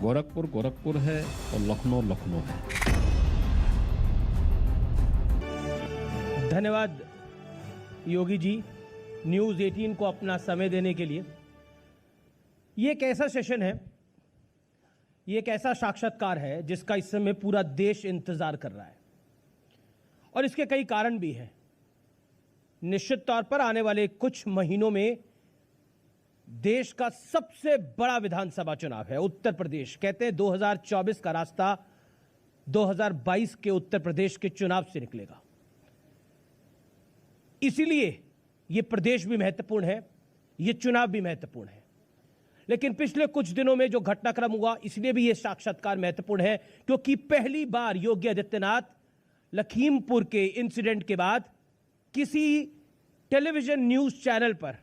गोरखपुर गोरखपुर है और लखनऊ लखनऊ है। धन्यवाद योगी जी, न्यूज़ 18 को अपना समय देने के लिए। ये एक ऐसा सेशन है, ये एक ऐसा साक्षात्कार है जिसका इस समय पूरा देश इंतजार कर रहा है और इसके कई कारण भी हैं। निश्चित तौर पर आने वाले कुछ महीनों में देश का सबसे बड़ा विधानसभा चुनाव है। उत्तर प्रदेश, कहते हैं 2024 का रास्ता 2022 के उत्तर प्रदेश के चुनाव से निकलेगा। इसीलिए यह प्रदेश भी महत्वपूर्ण है, यह चुनाव भी महत्वपूर्ण है। लेकिन पिछले कुछ दिनों में जो घटनाक्रम हुआ, इसलिए भी यह साक्षात्कार महत्वपूर्ण है क्योंकि पहली बार योगी आदित्यनाथ लखीमपुर के इंसिडेंट के बाद किसी टेलीविजन न्यूज चैनल पर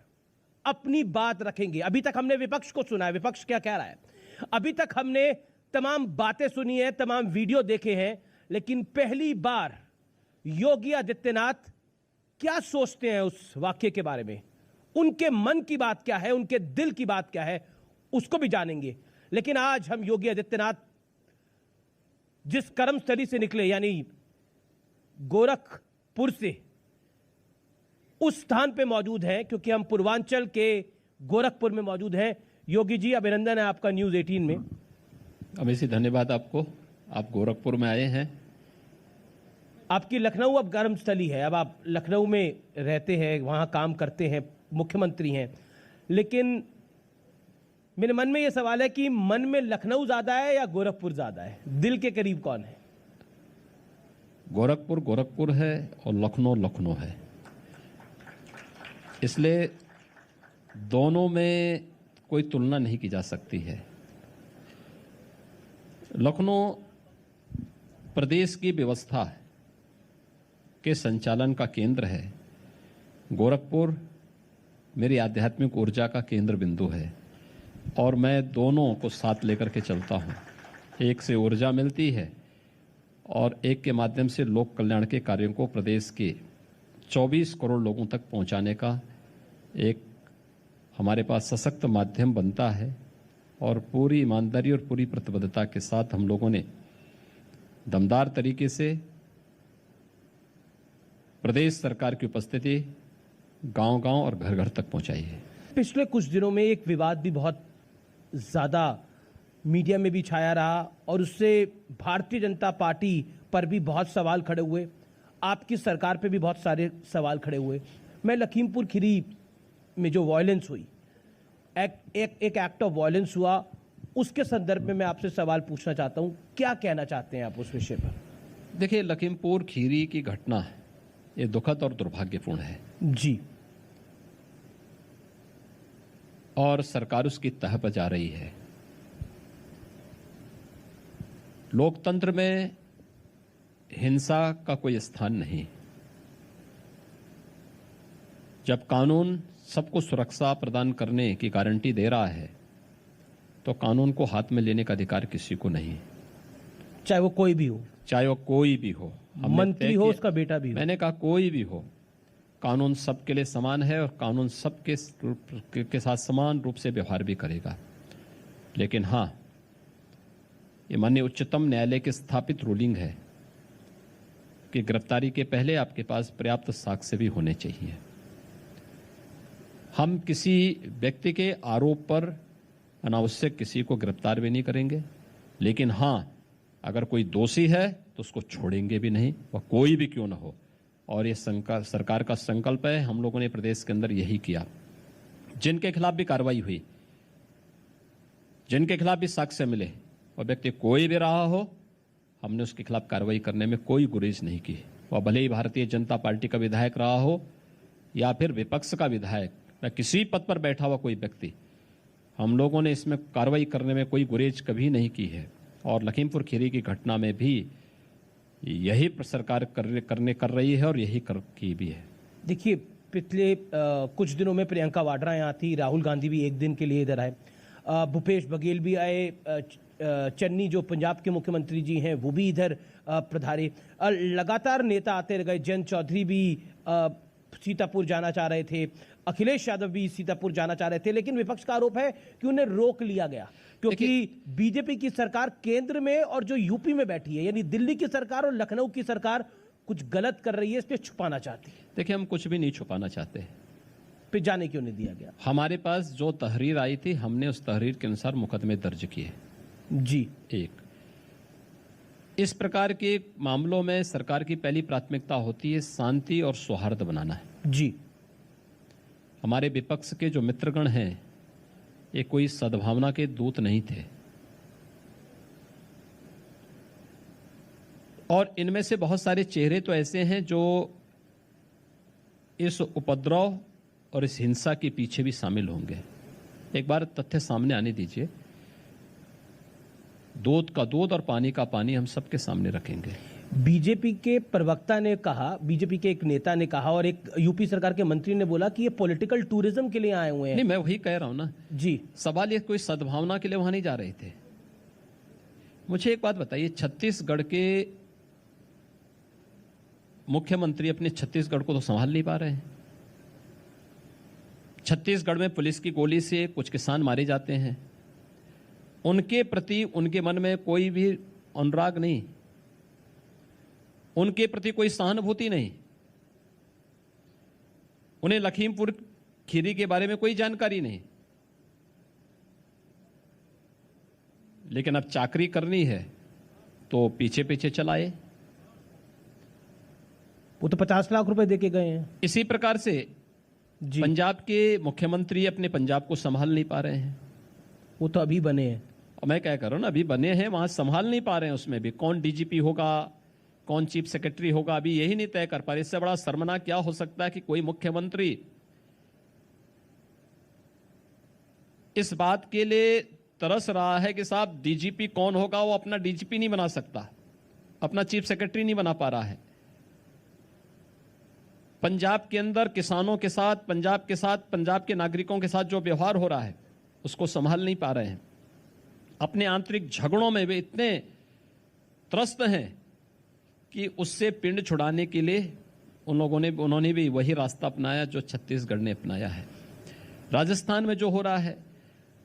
अपनी बात रखेंगे। अभी तक हमने विपक्ष को सुना है, विपक्ष क्या कह रहा है, अभी तक हमने तमाम बातें सुनी है, तमाम वीडियो देखे हैं, लेकिन पहली बार योगी आदित्यनाथ क्या सोचते हैं उस वाक्य के बारे में, उनके मन की बात क्या है, उनके दिल की बात क्या है, उसको भी जानेंगे। लेकिन आज हम योगी आदित्यनाथ जिस कर्मस्थली से निकले, यानी गोरखपुर से, उस स्थान पे मौजूद हैं क्योंकि हम पूर्वांचल के गोरखपुर में मौजूद हैं। योगी जी, अभिनंदन है आपका न्यूज़ 18 में। अमेशी, धन्यवाद आपको, आप गोरखपुर में आए हैं। आपकी लखनऊ अब कर्मस्थली है, अब आप लखनऊ में रहते हैं, वहां काम करते हैं, मुख्यमंत्री हैं। लेकिन मेरे मन में यह सवाल है कि मन में लखनऊ ज्यादा है या गोरखपुर ज्यादा है, दिल के करीब कौन है? गोरखपुर गोरखपुर है और लखनऊ लखनऊ है, इसलिए दोनों में कोई तुलना नहीं की जा सकती है। लखनऊ प्रदेश की व्यवस्था के संचालन का केंद्र है, गोरखपुर मेरी आध्यात्मिक ऊर्जा का केंद्र बिंदु है और मैं दोनों को साथ लेकर के चलता हूँ। एक से ऊर्जा मिलती है और एक के माध्यम से लोक कल्याण के कार्यों को प्रदेश के 24 करोड़ लोगों तक पहुंचाने का एक हमारे पास सशक्त माध्यम बनता है। और पूरी ईमानदारी और पूरी प्रतिबद्धता के साथ हम लोगों ने दमदार तरीके से प्रदेश सरकार की उपस्थिति गांव-गांव और घर-घर तक पहुंचाई है। पिछले कुछ दिनों में एक विवाद भी बहुत ज्यादा मीडिया में भी छाया रहा और उससे भारतीय जनता पार्टी पर भी बहुत सवाल खड़े हुए, आपकी सरकार पे भी बहुत सारे सवाल खड़े हुए। मैं लखीमपुर खीरी में जो वायलेंस हुई, एक एक्ट ऑफ वायलेंस हुआ, उसके संदर्भ में मैं आपसे सवाल पूछना चाहता हूं, क्या कहना चाहते हैं आप उस विषय पर? देखिए, लखीमपुर खीरी की घटना ये दुखद और दुर्भाग्यपूर्ण है जी, और सरकार उसकी तह पर जा रही है। लोकतंत्र में हिंसा का कोई स्थान नहीं। जब कानून सबको सुरक्षा प्रदान करने की गारंटी दे रहा है तो कानून को हाथ में लेने का अधिकार किसी को नहीं, चाहे वो कोई भी हो, चाहे वो कोई भी हो, मंत्री हो, उसका बेटा भी हो। मैंने कहा कोई भी हो, कानून सबके लिए समान है और कानून सबके के साथ समान रूप से व्यवहार भी करेगा। लेकिन हाँ, ये माननीय उच्चतम न्यायालय की स्थापित रूलिंग है कि गिरफ्तारी के पहले आपके पास पर्याप्त साक्ष्य भी होने चाहिए। हम किसी व्यक्ति के आरोप पर अनावश्यक किसी को गिरफ्तार भी नहीं करेंगे, लेकिन हाँ, अगर कोई दोषी है तो उसको छोड़ेंगे भी नहीं, वह कोई भी क्यों ना हो। और ये सरकार का संकल्प है, हम लोगों ने प्रदेश के अंदर यही किया। जिनके खिलाफ भी कार्रवाई हुई, जिनके खिलाफ भी साक्ष्य मिले, वह व्यक्ति कोई भी रहा हो, हमने उसके खिलाफ कार्रवाई करने में कोई गुरेज नहीं की। वह भले ही भारतीय जनता पार्टी का विधायक रहा हो या फिर विपक्ष का विधायक या किसी पद पर बैठा हुआ कोई व्यक्ति, हम लोगों ने इसमें कार्रवाई करने में कोई गुरेज कभी नहीं की है। और लखीमपुर खीरी की घटना में भी यही सरकार कर रही है और यही की भी है। देखिए, पिछले कुछ दिनों में प्रियंका वाड्रा यहाँ थी, राहुल गांधी भी एक दिन के लिए इधर आए, भूपेश बघेल भी आए, चन्नी जो पंजाब के मुख्यमंत्री जी हैं वो भी इधर पधारे। लगातार नेता आते रहे, जयंत चौधरी भी सीतापुर जाना चाह रहे थे, अखिलेश यादव भी सीतापुर जाना चाह रहे थे, लेकिन विपक्ष का आरोप है कि उन्हें रोक लिया गया क्योंकि बीजेपी की सरकार केंद्र में और जो यूपी में बैठी है, यानी दिल्ली की सरकार और लखनऊ की सरकार कुछ गलत कर रही है, इसलिए छुपाना चाहती है। देखिए, हम कुछ भी नहीं छुपाना चाहते। फिर जाने क्यों नहीं दिया गया? हमारे पास जो तहरीर आई थी, हमने उस तहरीर के अनुसार मुकदमे दर्ज किए। जी, एक इस प्रकार के मामलों में सरकार की पहली प्राथमिकता होती है शांति और सौहार्द बनाना है। जी, हमारे विपक्ष के जो मित्रगण हैं, ये कोई सद्भावना के दूत नहीं थे, और इनमें से बहुत सारे चेहरे तो ऐसे हैं जो इस उपद्रव और इस हिंसा के पीछे भी शामिल होंगे। एक बार तथ्य सामने आने दीजिए, दूध का दूध और पानी का पानी हम सबके सामने रखेंगे। बीजेपी के प्रवक्ता ने कहा, बीजेपी के एक नेता ने कहा और एक यूपी सरकार के मंत्री ने बोला कि ये पॉलिटिकल टूरिज्म के लिए आए हुए हैं। नहीं, मैं वही कह रहा हूं ना जी, सवाल ये कोई सद्भावना के लिए वहां नहीं जा रहे थे। मुझे एक बात बताइए, छत्तीसगढ़ के मुख्यमंत्री अपने छत्तीसगढ़ को तो संभाल नहीं पा रहे हैं। छत्तीसगढ़ में पुलिस की गोली से कुछ किसान मारे जाते हैं, उनके प्रति उनके मन में कोई भी अनुराग नहीं, उनके प्रति कोई सहानुभूति नहीं, उन्हें लखीमपुर खीरी के बारे में कोई जानकारी नहीं। लेकिन अब चाकरी करनी है तो पीछे पीछे चलाए। वो तो 50 लाख रुपए देके गए हैं। इसी प्रकार से जी, पंजाब के मुख्यमंत्री अपने पंजाब को संभाल नहीं पा रहे हैं। वो तो अभी बने हैं। और मैं क्या कर रहा हूं ना, अभी बने हैं, वहां संभाल नहीं पा रहे हैं। उसमें भी कौन डीजीपी होगा, कौन चीफ सेक्रेटरी होगा, अभी यही नहीं तय कर पा रहे। इससे बड़ा शर्मनाक क्या हो सकता है कि कोई मुख्यमंत्री इस बात के लिए तरस रहा है कि साहब डीजीपी कौन होगा, वो अपना डीजीपी नहीं बना सकता, अपना चीफ सेक्रेटरी नहीं बना पा रहा है। पंजाब के अंदर किसानों के साथ, पंजाब के साथ, पंजाब के नागरिकों के साथ जो व्यवहार हो रहा है उसको संभाल नहीं पा रहे हैं। अपने आंतरिक झगड़ों में वे इतने त्रस्त हैं कि उससे पिंड छुड़ाने के लिए उन्होंने भी वही रास्ता अपनाया जो छत्तीसगढ़ ने अपनाया है। राजस्थान में जो हो रहा है,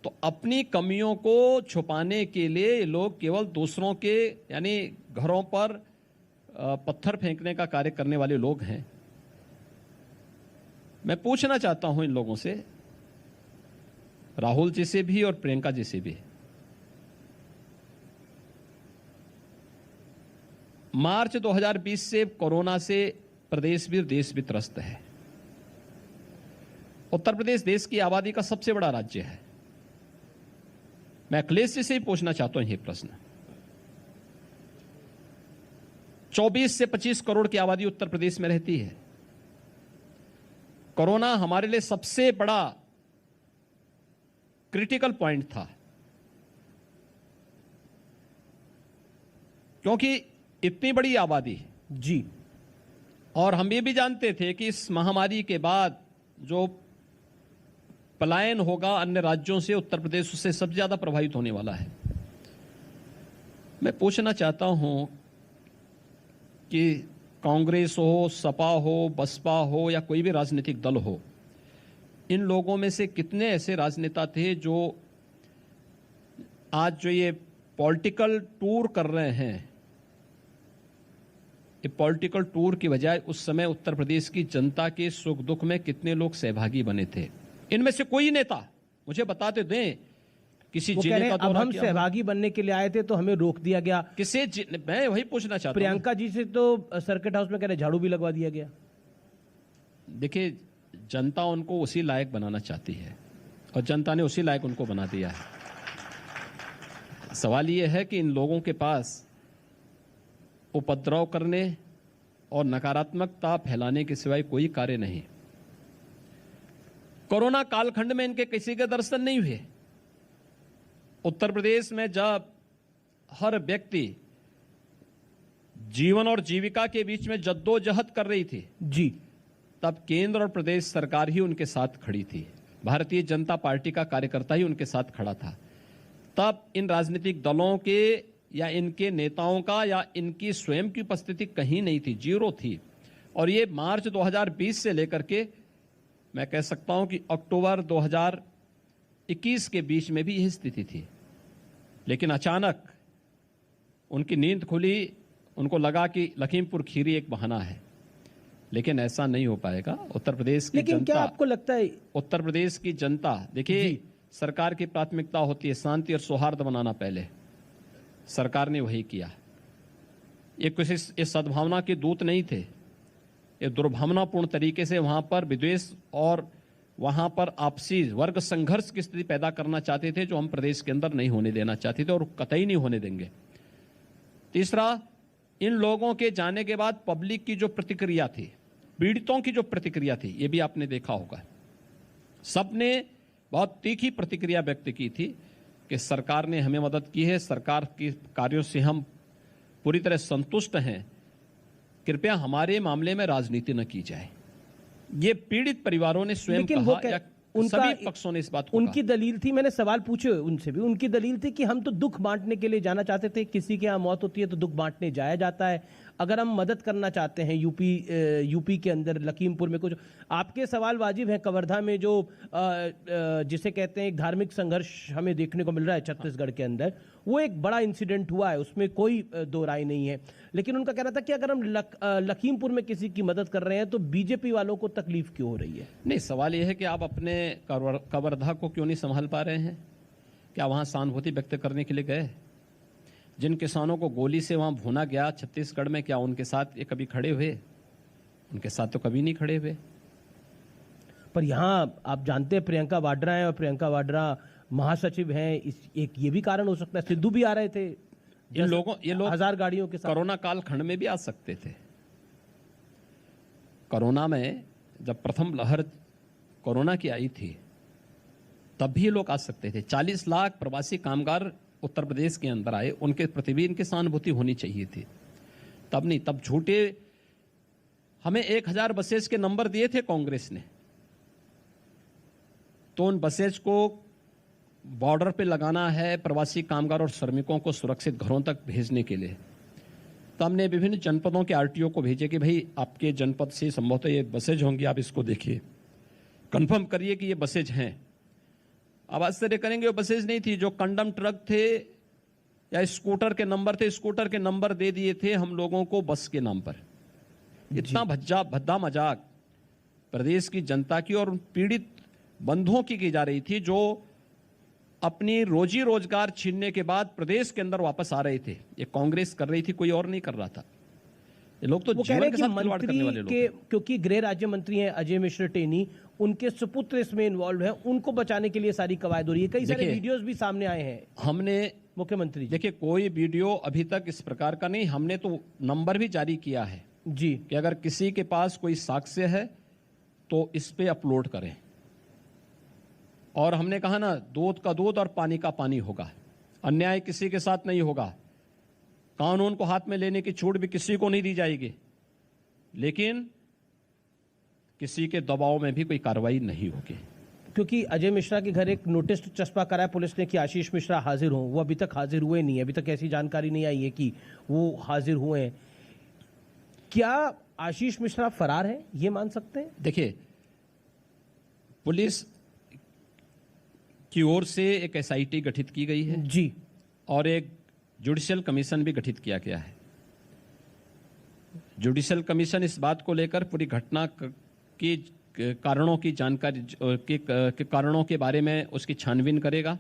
तो अपनी कमियों को छुपाने के लिए लोग केवल दूसरों के यानी घरों पर पत्थर फेंकने का कार्य करने वाले लोग हैं। मैं पूछना चाहता हूं इन लोगों से, राहुल जी से भी और प्रियंका जी से भी, मार्च 2020 से कोरोना से प्रदेश भी देश भी त्रस्त है। उत्तर प्रदेश देश की आबादी का सबसे बड़ा राज्य है। मैं अखिलेश जी से ही पूछना चाहता हूं ये प्रश्न। 24 से 25 करोड़ की आबादी उत्तर प्रदेश में रहती है। कोरोना हमारे लिए सबसे बड़ा क्रिटिकल पॉइंट था, क्योंकि इतनी बड़ी आबादी जी, और हम ये भी जानते थे कि इस महामारी के बाद जो पलायन होगा अन्य राज्यों से, उत्तर प्रदेश उससे सबसे ज्यादा प्रभावित होने वाला है। मैं पूछना चाहता हूं कि कांग्रेस हो, सपा हो, बसपा हो या कोई भी राजनीतिक दल हो, इन लोगों में से कितने ऐसे राजनेता थे जो आज जो ये पॉलिटिकल टूर कर रहे हैं, ये पॉलिटिकल टूर की बजाय उस समय उत्तर प्रदेश की जनता के सुख दुख में कितने लोग सहभागी बने थे? इनमें से कोई नेता मुझे बताते दें किसी जिले का अब हम सहभागी बनने के लिए आए थे तो हमें रोक दिया गया। मैं वही पूछना चाहता हूं। प्रियंका जी से तो सर्किट हाउस में कह रहे झाड़ू भी लगवा दिया गया। देखिए, जनता उनको उसी लायक बनाना चाहती है और जनता ने उसी लायक उनको बना दिया है। सवाल यह है कि इन लोगों के पास उपद्रव करने और नकारात्मकता फैलाने के सिवाय कोई कार्य नहीं। कोरोना कालखंड में इनके किसी के दर्शन नहीं हुए। उत्तर प्रदेश में जब हर व्यक्ति जीवन और जीविका के बीच में जद्दोजहद कर रही थी जी, तब केंद्र और प्रदेश सरकार ही उनके साथ खड़ी थी। भारतीय जनता पार्टी का कार्यकर्ता ही उनके साथ खड़ा था। तब इन राजनीतिक दलों के या इनके नेताओं का या इनकी स्वयं की उपस्थिति कहीं नहीं थी, जीरो थी। और ये मार्च 2020 से लेकर के मैं कह सकता हूं कि अक्टूबर 2021 के बीच में भी यही स्थिति थी, लेकिन अचानक उनकी नींद खुली, उनको लगा कि लखीमपुर खीरी एक बहाना है, लेकिन ऐसा नहीं हो पाएगा। उत्तर प्रदेश की लेकिन क्या जनता, आपको लगता है, उत्तर प्रदेश की जनता, देखिए सरकार की प्राथमिकता होती है शांति और सौहार्द बनाना, पहले सरकार ने वही किया। ये किसी इस सद्भावना के दूत नहीं थे, ये दुर्भावनापूर्ण तरीके से वहां पर विद्वेष और वहां पर आपसी वर्ग संघर्ष की स्थिति पैदा करना चाहते थे, जो हम प्रदेश के अंदर नहीं होने देना चाहते थे और कतई नहीं होने देंगे। तीसरा, इन लोगों के जाने के बाद पब्लिक की जो प्रतिक्रिया थी, पीड़ितों की जो प्रतिक्रिया थी, ये भी आपने देखा होगा, सबने बहुत तीखी प्रतिक्रिया व्यक्त की थी कि सरकार ने हमें मदद की है, सरकार के कार्यों से हम पूरी तरह संतुष्ट हैं, कृपया हमारे मामले में राजनीति न की जाए। ये पीड़ित परिवारों ने स्वयं कहा, या सभी पक्षों ने इस बात को उनकी दलील थी, मैंने सवाल पूछे उनसे भी, उनकी दलील थी कि हम तो दुख बांटने के लिए जाना चाहते थे, किसी के यहाँ मौत होती है तो दुख बांटने जाया जाता है, अगर हम मदद करना चाहते हैं यूपी के अंदर लखीमपुर में कुछ, आपके सवाल वाजिब हैं। कवर्धा में जो जिसे कहते हैं एक धार्मिक संघर्ष हमें देखने को मिल रहा है छत्तीसगढ़ के अंदर, वो एक बड़ा इंसिडेंट हुआ है, उसमें कोई दो राय नहीं है, लेकिन उनका कहना था कि अगर हम लखीमपुर में किसी की मदद कर रहे हैं तो बीजेपी वालों को तकलीफ क्यों हो रही है? नहीं, सवाल यह है कि आप अपने कवर्धा को क्यों नहीं संभाल पा रहे हैं? क्या वहां सहानुभूति व्यक्त करने के लिए गए? जिन किसानों को गोली से वहां भूना गया छत्तीसगढ़ में, क्या उनके साथ ये कभी खड़े हुए? उनके साथ तो कभी नहीं खड़े हुए। पर यहाँ आप जानते हैं प्रियंका वाड्रा हैं और प्रियंका वाड्रा महासचिव हैं, एक ये भी कारण हो सकता है। सिद्धू भी आ रहे थे, ये लोग 1000 गाड़ियों के साथ कोरोना काल खंड में भी आ सकते थे। कोरोना में जब प्रथम लहर कोरोना की आई थी तब भी लोग आ सकते थे। 40 लाख प्रवासी कामगार उत्तर प्रदेश के अंदर आए, उनके प्रति भी इनकी सहानुभूति होनी चाहिए थी। तब नहीं, तब झूठे हमें 1000 बसेज के नंबर दिए थे कांग्रेस ने, तो उन बसेज को बॉर्डर पे लगाना है प्रवासी कामगार और श्रमिकों को सुरक्षित घरों तक भेजने के लिए। तो हमने विभिन्न जनपदों के आरटीओ को भेजे कि भाई आपके जनपद से संभवतः ये बसेज होंगी, आप इसको देखिए, कंफर्म करिए कि ये बसेज हैं। अब आश्चर्य करेंगे, वो बसेज नहीं थी, जो कंडम ट्रक थे या स्कूटर के नंबर थे, स्कूटर के नंबर दे दिए थे हम लोगों को बस के नाम पर। इतना भद्दा मजाक प्रदेश की जनता की और पीड़ित बंधुओं की जा रही थी, जो अपनी रोजी रोजगार छीनने के बाद प्रदेश के अंदर वापस आ रहे थे। ये कांग्रेस कर रही थी, कोई और नहीं कर रहा था। ये लोग तो जीवन के साथ खिलवाड़ करने वाले लोग हैं। क्योंकि गृह राज्य मंत्री हैं अजय मिश्र टेनी, उनके सुपुत्र इसमें इन्वॉल्व हैं, उनको बचाने के लिए सारी कवायद हो रही है। कई सारे वीडियोस भी सामने आए हैं। हमने मुख्यमंत्री देखिए, कोई वीडियो अभी तक इस प्रकार का नहीं, हमने तो नंबर भी जारी किया है जी कि अगर किसी के पास कोई साक्ष्य है तो इस पे अपलोड करें। और हमने कहा ना, दूध का दूध और पानी का पानी होगा, अन्याय किसी के साथ नहीं होगा, कानून को हाथ में लेने की छूट भी किसी को नहीं दी जाएगी, लेकिन किसी के दबाव में भी कोई कार्रवाई नहीं होगी। क्योंकि अजय मिश्रा के घर एक नोटिस चस्पा करा पुलिस ने कि आशीष मिश्रा हाजिर हों, वो अभी तक हाजिर हुए नहीं है, अभी तक ऐसी जानकारी नहीं आई है कि वो हाजिर हुए हैं। क्या आशीष मिश्रा फरार है, ये मान सकते हैं? देखिए, पुलिस की ओर से एक एसआईटी गठित की गई है जी, और एक जुडिशियल कमीशन भी गठित किया गया है। जुडिशियल कमीशन इस बात को लेकर पूरी घटना की कारणों की जानकारी के कारणों के बारे में उसकी छानबीन करेगा,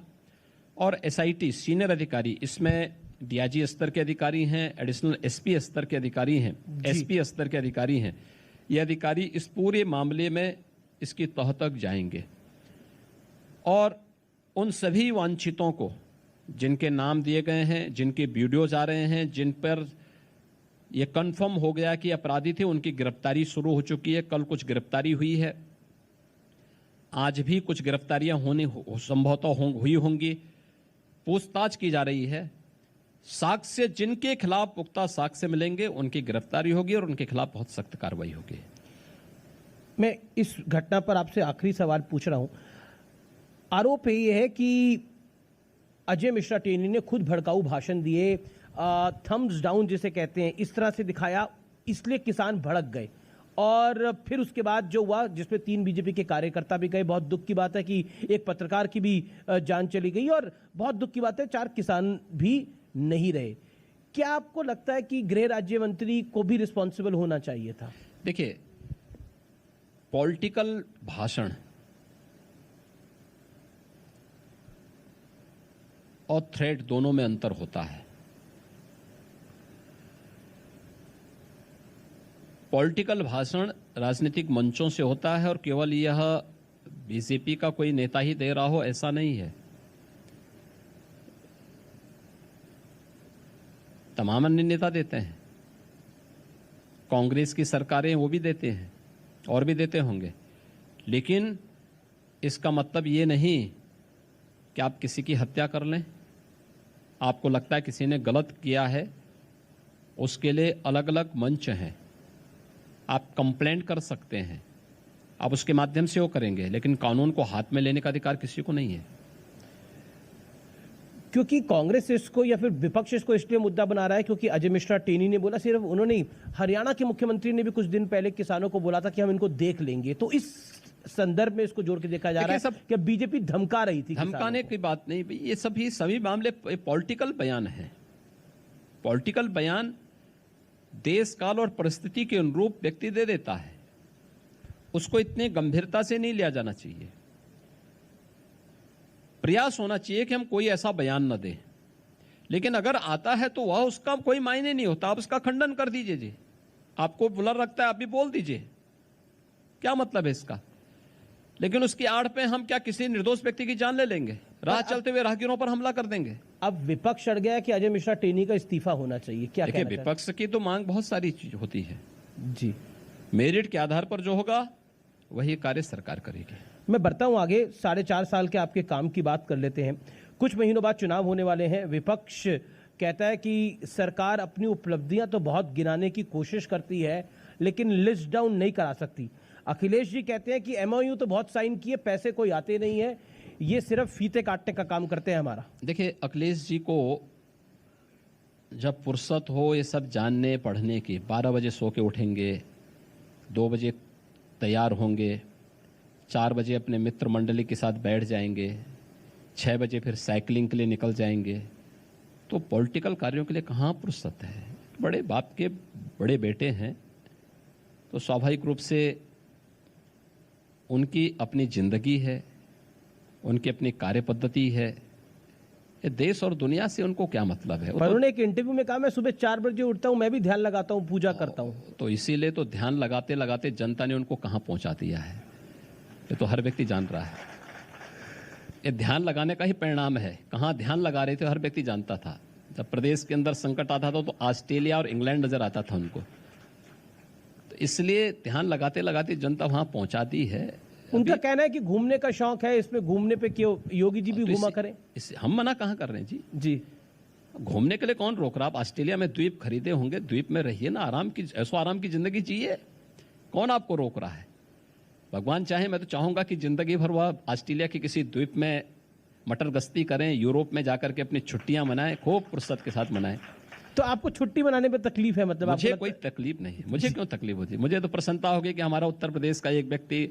और एसआईटी सीनियर अधिकारी, इसमें डीआईजी स्तर के अधिकारी हैं, एडिशनल एसपी स्तर के अधिकारी हैं, एसपी स्तर के अधिकारी हैं। ये अधिकारी इस पूरे मामले में इसकी तह तक जाएंगे और उन सभी वांछितों को, जिनके नाम दिए गए हैं, जिनके वीडियोज आ रहे हैं, जिन पर यह कंफर्म हो गया कि अपराधी थे, उनकी गिरफ्तारी शुरू हो चुकी है। कल कुछ गिरफ्तारी हुई है, आज भी कुछ गिरफ्तारियां संभवतः हुई होंगी। पूछताछ की जा रही है। साक्ष्य जिनके खिलाफ पुख्ता साक्ष्य मिलेंगे उनकी गिरफ्तारी होगी और उनके खिलाफ बहुत सख्त कार्रवाई होगी। मैं इस घटना पर आपसे आखिरी सवाल पूछ रहा हूं। आरोप यह है कि अजय मिश्रा टेनी ने खुद भड़काऊ भाषण दिए, थम्स डाउन जिसे कहते हैं, इस तरह से दिखाया, इसलिए किसान भड़क गए और फिर उसके बाद जो हुआ जिसमें 3 बीजेपी के कार्यकर्ता भी गए। बहुत दुख की बात है कि एक पत्रकार की भी जान चली गई, और बहुत दुख की बात है 4 किसान भी नहीं रहे। क्या आपको लगता है कि गृह राज्य मंत्री को भी रिस्पॉन्सिबल होना चाहिए था? देखिए, पॉलिटिकल भाषण और थ्रेट दोनों में अंतर होता है। पॉलिटिकल भाषण राजनीतिक मंचों से होता है और केवल यह बीजेपी का कोई नेता ही दे रहा हो ऐसा नहीं है। तमाम अन्य नेता देते हैं, कांग्रेस की सरकारें वो भी देते हैं और भी देते होंगे, लेकिन इसका मतलब ये नहीं कि आप किसी की हत्या कर लें। आपको लगता है किसी ने गलत किया है, उसके लिए अलग अलग मंच हैं, आप कंप्लेंट कर सकते हैं, आप उसके माध्यम से वो करेंगे, लेकिन कानून को हाथ में लेने का अधिकार किसी को नहीं है। क्योंकि कांग्रेस इसको या फिर विपक्ष इसको इसलिए मुद्दा बना रहा है क्योंकि अजय मिश्रा टेनी ने बोला, सिर्फ उन्होंने ही, हरियाणा के मुख्यमंत्री ने भी कुछ दिन पहले किसानों को बोला था कि हम इनको देख लेंगे। तो इस संदर्भ में इसको जोड़ के देखा जा रहा है कि बीजेपी धमका रही थी। धमकाने की बात नहीं, ये सभी मामले पॉलिटिकल बयान है। पॉलिटिकल बयान देश काल और परिस्थिति के अनुरूप व्यक्ति दे देता है, उसको इतने गंभीरता से नहीं लिया जाना चाहिए। प्रयास होना चाहिए कि हम कोई ऐसा बयान न दें, लेकिन अगर आता है तो वह उसका कोई मायने नहीं होता, आप उसका खंडन कर दीजिए जी। आपको बुरा लगता है आप भी बोल दीजिए, क्या मतलब है इसका। लेकिन उसकी आड़ पे हम क्या किसी निर्दोष व्यक्ति की जान ले लेंगे, राह चलते हुए राहगीरों पर हमला कर देंगे। अब विपक्ष अड़ गया कि अजय मिश्रा टेनी का इस्तीफा होना चाहिए, क्या देखिए, विपक्ष की तो मांग बहुत सारी चीज होती है जी। मेरिट के आधार पर जो होगा वही कार्य सरकार करेगी। मैं बढ़ता हूं आगे, 4.5 साल के आपके काम की बात कर लेते हैं। कुछ महीनों बाद चुनाव होने वाले हैं। विपक्ष कहता है कि सरकार अपनी उपलब्धियां तो बहुत गिनाने की कोशिश करती है, लेकिन लिस्ट डाउन नहीं करा सकती। अखिलेश जी कहते हैं कि एमओयू तो बहुत साइन किए, पैसे कोई आते नहीं है, ये सिर्फ फीते काटने का काम करते हैं हमारा। देखिए, अखिलेश जी को जब फुर्सत हो ये सब जानने पढ़ने की, 12 बजे सो के उठेंगे, 2 बजे तैयार होंगे, 4 बजे अपने मित्र मंडली के साथ बैठ जाएंगे, 6 बजे फिर साइकिलिंग के लिए निकल जाएंगे, तो पॉलिटिकल कार्यों के लिए कहाँ फुर्सत है। बड़े बाप के बड़े बेटे हैं, तो स्वाभाविक रूप से उनकी अपनी जिंदगी है, उनकी अपनी कार्य पद्धति है, ये देश और दुनिया से उनको क्या मतलब है। पर उन्होंने एक इंटरव्यू में कहा, मैं सुबह 4 बजे उठता हूं, मैं भी ध्यान लगाता हूं, पूजा करता हूं। तो इसीलिए तो ध्यान लगाते लगाते जनता ने उनको कहां पहुंचा दिया है, ये तो हर व्यक्ति जान रहा है। ये ध्यान लगाने का ही परिणाम है। कहां ध्यान लगा रहे थे हर व्यक्ति जानता था। जब प्रदेश के अंदर संकट आता था तो ऑस्ट्रेलिया और इंग्लैंड नजर आता था उनको, तो इसलिए ध्यान लगाते लगाते जनता वहां पहुंचा दी है। उनका कहना है कि घूमने का शौक है, इसमें घूमने पे क्यों योगी जी भी घूमा करें। हम मना कहां कर रहे हैं जी। जी, घूमने के लिए कौन रोक रहा। आप ऑस्ट्रेलिया में द्वीप खरीदे होंगे, द्वीप में रहिए ना, आराम की, ऐसो आराम की जिंदगी जिए, कौन आपको रोक रहा है। भगवान चाहे, मैं तो चाहूंगा कि जिंदगी भर वह ऑस्ट्रेलिया के किसी द्वीप में मटर गश्ती करें, यूरोप में जाकर के अपनी छुट्टियां मनाएं, खूब फुर्सत के साथ मनाएं। तो आपको छुट्टी मनाने पे तकलीफ है? मतलब मुझे कोई तकलीफ नहीं है। मुझे क्यों तकलीफ होती है? मुझे तो प्रसन्नता होगी कि हमारा उत्तर प्रदेश का एक व्यक्ति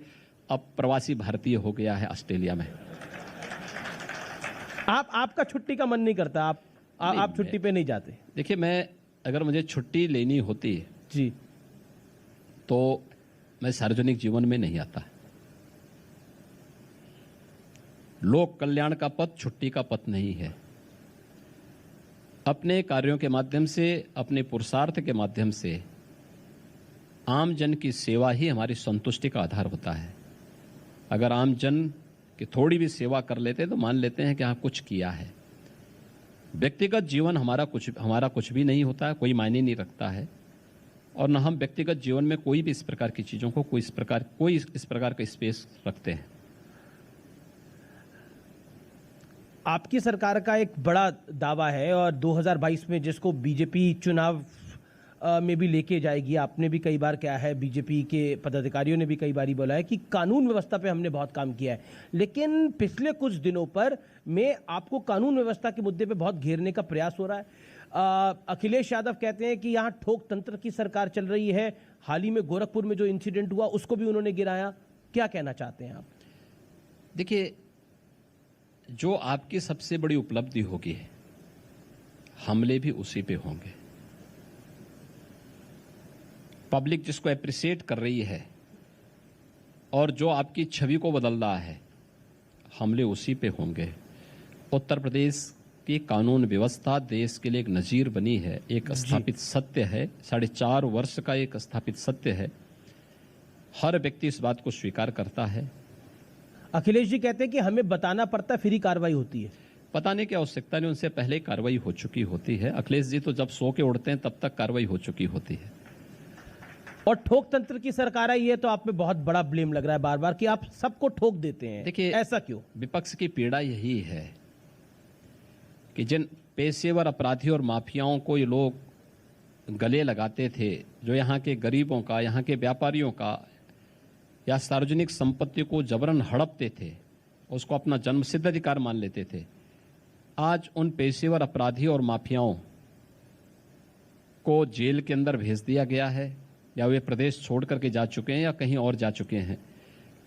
अब प्रवासी भारतीय हो गया है ऑस्ट्रेलिया में। आपका छुट्टी का मन नहीं करता? आप छुट्टी पे नहीं जाते? देखिए, मैं अगर मुझे छुट्टी लेनी होती जी तो मैं सार्वजनिक जीवन में नहीं आता। लोक कल्याण का पथ छुट्टी का पथ नहीं है। अपने कार्यों के माध्यम से, अपने पुरुषार्थ के माध्यम से आम जन की सेवा ही हमारी संतुष्टि का आधार होता है। अगर आम जन की थोड़ी भी सेवा कर लेते तो मान लेते हैं कि हाँ कुछ किया है। व्यक्तिगत जीवन हमारा कुछ भी नहीं होता है, कोई मायने नहीं रखता है, और न हम व्यक्तिगत जीवन में कोई भी इस प्रकार की चीजों को कोई इस प्रकार का स्पेस रखते हैं। आपकी सरकार का एक बड़ा दावा है, और 2022 में जिसको बीजेपी चुनाव में भी लेके जाएगी, आपने भी कई बार कहा है, बीजेपी के पदाधिकारियों ने भी कई बार बोला है कि कानून व्यवस्था पे हमने बहुत काम किया है। लेकिन पिछले कुछ दिनों पर में आपको कानून व्यवस्था के मुद्दे पे बहुत घेरने का प्रयास हो रहा है। अखिलेश यादव कहते हैं कि यहाँ ठोक तंत्र की सरकार चल रही है। हाल ही में गोरखपुर में जो इंसिडेंट हुआ उसको भी उन्होंने गिराया। क्या कहना चाहते हैं आप? देखिए, जो आपकी सबसे बड़ी उपलब्धि होगी, हमले भी उसी पे होंगे। पब्लिक जिसको एप्रिशिएट कर रही है और जो आपकी छवि को बदल रहा है, हमले उसी पे होंगे। उत्तर प्रदेश की कानून व्यवस्था देश के लिए एक नजीर बनी है, एक स्थापित सत्य है, 4.5 वर्ष का एक स्थापित सत्य है। हर व्यक्ति इस बात को स्वीकार करता है। अखिलेश जी कहते हैं कि हमें बताना पड़ता है फिर ही कार्रवाई होती है। बताने की आवश्यकता नहीं, उनसे पहले कार्रवाई हो चुकी होती है। अखिलेश जी तो जब सो के उड़ते हैं तब तक कार्रवाई हो चुकी होती है। और ठोक तंत्र की सरकार है, ये तो आप पे बहुत बड़ा ब्लेम लग रहा है बार बार कि आप सबको ठोक देते हैं। देखिए, ऐसा क्यों? विपक्ष की पीड़ा यही है कि जिन पेशेवर अपराधियों और माफियाओं को ये लोग गले लगाते थे, जो यहाँ के गरीबों का, यहाँ के व्यापारियों का या सार्वजनिक संपत्ति को जबरन हड़पते थे, उसको अपना जन्मसिद्ध अधिकार मान लेते थे, आज उन पेशेवर अपराधियों और माफियाओं को जेल के अंदर भेज दिया गया है या वे प्रदेश छोड़ करके जा चुके हैं या कहीं और जा चुके हैं।